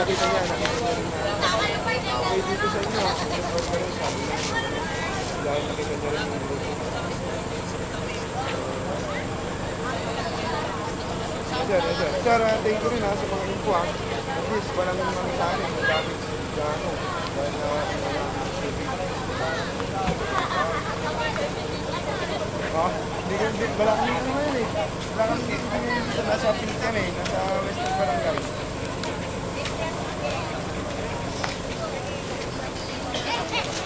nakita niya rin na okay dito sa inyo. Dahil nakita niya rin yung grupo. Sir, thank you rin sa mga info ha. At least walang mga sa akin kung bakit gano. Dahil hindi wala kami ngayon eh. Wala kami dito nasa Pilter eh, nasa Western Barangay.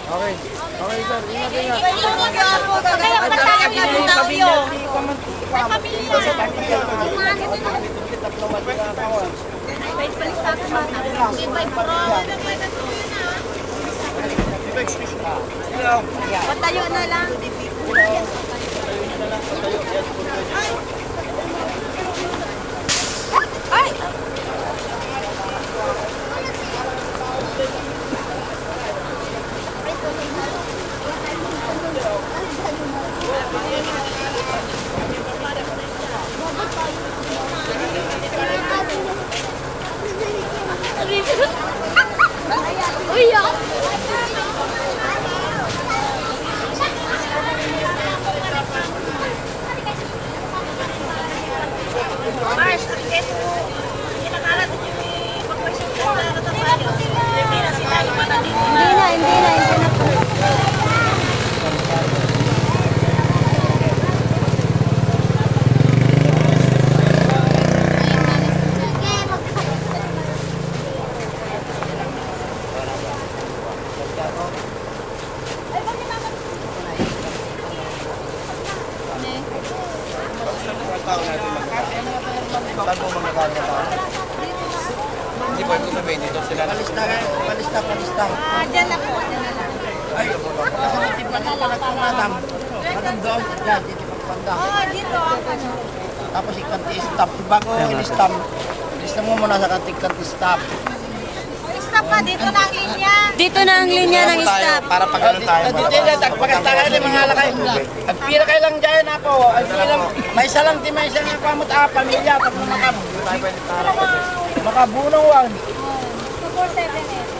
Okay. Okay, sir. Ingat. Kaya patayang na sa tayo. Patayo na lang. Ay! Uy, Mars, kinakalat yung pagpasyon sa ano tayo. Hindi na sila iba na dito. Hindi na po. Saan po magkakaroon na tao? Hindi po ito sabihin dito sila. Palista. Dyan na po, dyan na lang. Ay, Kasamatin pa ng panatong madam. Madam doon, dyan, dito pagpanda. Dito. Tapos ikanti-stamp. Bago in-stamp, ilista mo muna sa kanti-stamp. Stop ka, dito na ang linya. Dito na ang linya ng stop. para pag ano tayo. Dito yan, pagkastakan ng mga alakay. Agpira kayo lang dyan ako. Agpira lang, may isa lang, di may isa nga pamot, pamilya, tapos makabunong wag. 247 eh.